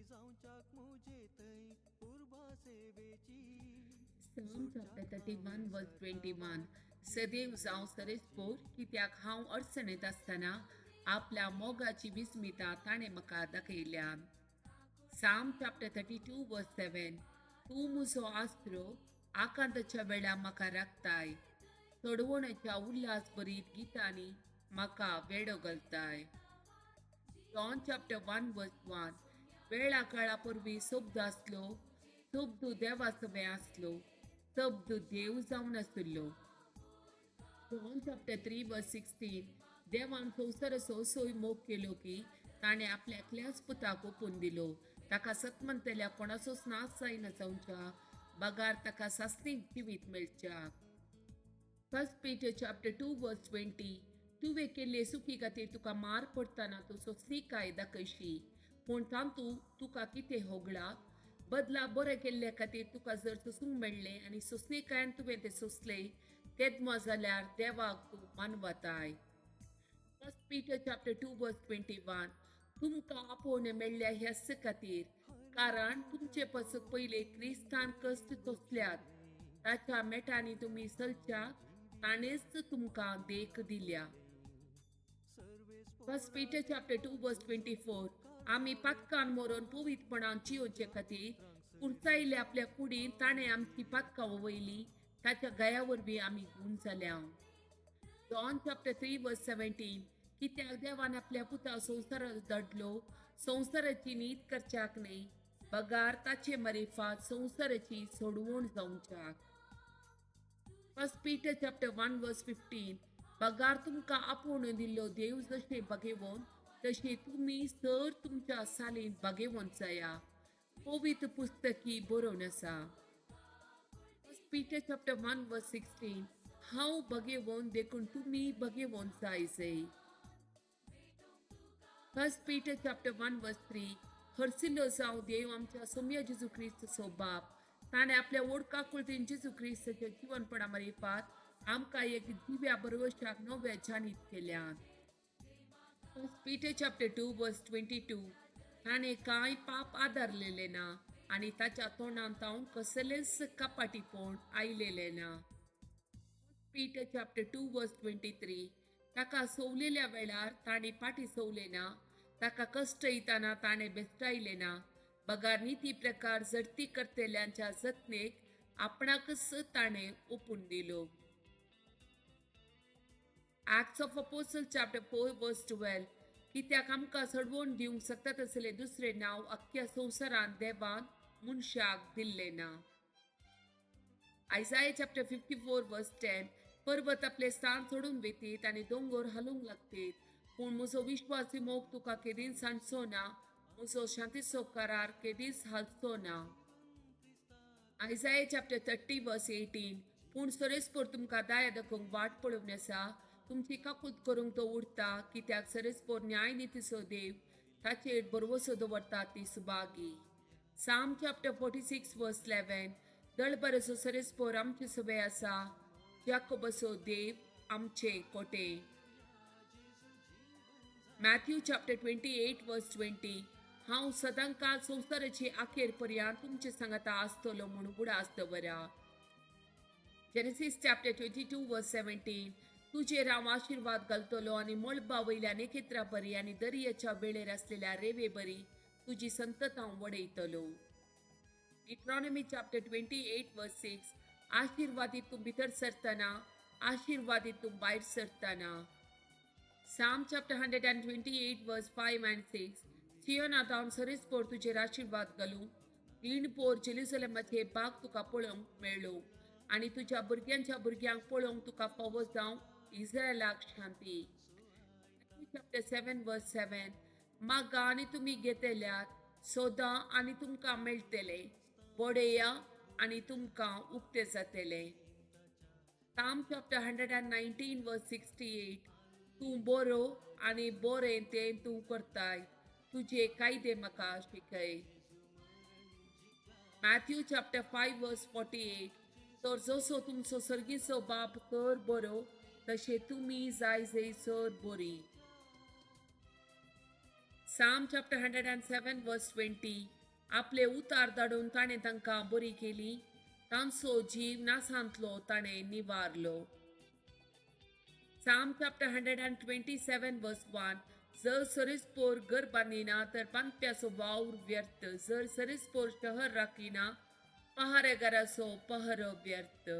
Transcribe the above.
Psalm chapter 31 verse 21. सदैव जावं सरेस्पोर कित्याक हांव अडचणीत असतना आपल्या मोगाची विस्मिता ताणे म्हाका दाखयल्या. Psalm chapter 32 verse 7. तूं म्हजो आसरो आकांताच्या वेळा म्हाका राखताय. चडवणेच्या उल्हास भरीत गितांनी म्हाका वेडो घालताय. John chapter 1 verse 1. वेळा काळा पूर्वी शब्द आसलो, शब्द देवासवे आसलो, शब्द देव जावन आसलो. John chapter 3 verse 16. देवान संवसाराचो असोय मोग केलो की ताणे आपल्या एकल्याच पुताक ओपून दिलो, ताका सतमंतल्या कोणाचोच नाश जायना जावच्या, बगार ताका सासणीक जिवीत मेळच्या. First Peter chapter 2 verse 20. तुवें केल्ले सुखी खातीर तुका मार पडटना तूं सोंसणीकाय दाखयशी, पूण तांतूं तुका कितें होगळा? बदला बरें केल्ले खातीर तुका जर सोसूंक मेळ्ळें आनी सोंसणीकायेन तुवें तें सोंसलें, तेदमा जाल्यार देवाक तूं मानवताय. First Peter chapter 2 verse 21. तुमकां आपोवन मेळ्ळ्या ह्याच खातीर, कारण तुमचे पसून पयले क्रिस्तान कश्ट सोंसल्यात, ताच्या मेटांनी तुमी चलच्यात, ताणेंच तुमकां देख दिल्या. First Peter chapter 2 verse 24. आमी पातकान मरोन पवित्रपणान जियोचे खातीर पुरचायले आपल्या कुडीन ताणें आमची पातकां वयली, ताच्या गया वरवीं आमी गुण जाल्या. John chapter 3 verse 17. कित्याक देवान आपल्या पुता संवसारांत धाडलो, संवसाराची नीत करच्याक न्हय, बगार ताचे मारिफात संवसाराची सोडवण जावच्याक. First Peter chapter 1 verse 15. बगार तुमकां आपोवन दिल्लो देव जशे बगेवोन, तशे तुमी सर तुमच्या सालीन बगेवोन जाया. पवित्र पुस्तकी बरोवन आसा. First Peter chapter 1 verse 16. हांव बगेवोन देखून तुमी बगेवोन जायचे. First Peter chapter 1 verse 3. हरसिल्लो जावं देव आमच्या सोम्य जेजू क्रिस्ताचो बाप, ताणें आपल्या ओडका कुळतीन जेजू क्रिस्ताच्या जीवनपणा मारिफात आमकां एक दिव्या बरवशाक नव्या जाणीत केल्यात. First Peter chapter 2 verse 22. ताणें कांय पाप आदारलेले ना आनी ताच्या तोंडांत हांव कसलेच कपाटीपण आयलेले ना. Peter chapter 2 verse 23. ताका सवलेल्या वेळार ताणें पाटी सवले ना, ताका कष्ट येताना ताणें बेस्टायले ना, बगार नीती प्रकार जडती करतेल्यांच्या जतनेक आपणाकच ताणें ओपून दिलो. Acts of Apostles chapter 4 verse 12. कित्याक आमकां सडवण दिवंक सतत असले दुसरे नांव अख्ख्या संवसारांत देवान मनशाक दिल्ले ना. Isaiah chapter 54 verse 10. पर्वत आपले स्थान सोडून वेतीत आनी दोंगर हालूंक लागतीत, पूण म्हजो विश्वासी मोग तुका केदीच सांडचो ना, म्हजो शांतीचो करार केदीच हालचो ना. Isaiah chapter 30 verse 18. पूण सरेस्पोर तुमकां दया दाखोवंक वाट पळोवन आसा, तुमची काकूत करूंक तो उरता, कित्याक सरेस्पोर न्याय नितीचो देव, ताचेर भरवसो दवरता ती सुभागी. Psalm chapter 46 verse 11. दळबराचो सरेस्पोर आमचे सवे आसा, याकोबाचो देव आमचे कोटे. Matthew chapter 28 verse 20. हांव सदांकाळ संवसाराची आखेर पर्यंत तुमचे सांगाता आसतलो म्हणून बुडास दवरा. Genesis chapter 22 verse 17. तुजेर हांव आशीर्वाद घालतलो आनी मळबा वयल्या नखेत्रा बरी आनी दर्याच्या वेळेर आसलेल्या रेवे बरी तुजी संतत हांव वडयतलो. Deuteronomy chapter 28 verse 6. आशीर्वादीत तूं भितर सरतना, आशीर्वादीत तूं भायर सरतना. Psalm chapter 128 verse 5 and 6. सियोनात हांव सरेस्पोर तुजेर आशीर्वाद घालूं, इणपोर जेरुसलेमाचे बाग तुका पळोवंक मेळ्ळो, आनी तुज्या भुरग्यांच्या भुरग्यांक पळोवंक तुका फावो जावं, इस्रायलाक शांती. Chapter 7 verse 7. मागा आनी तुमी घेतल्यात, सोदा आनी तुमकां मेळटले, बोडेया आनी तुमकां उक्ते जातले. Psalm chapter 119 verse 68. तूं बरो आनी बरें तें तूं करताय, तुजे कायदे म्हाका शिकय. Matthew chapter 5 verse 48. तर जसो तुमचो सर्गीचो बाप तर बरो, तशे तुमी जाय जैसर बरी. Psalm chapter 107 verse 20. आपले उतार धाडून ताणे तांकां बरी केली, तांचो जीव नासांतलो ताणे निवारलो. Psalm chapter 127 verse 1. जर सरीसपोर घर बांदिना तर पांत्याचो वावर व्यर्थ, जर सरीसपोर शहर राखिना पहारेगाराचो पहरो व्यर्थ.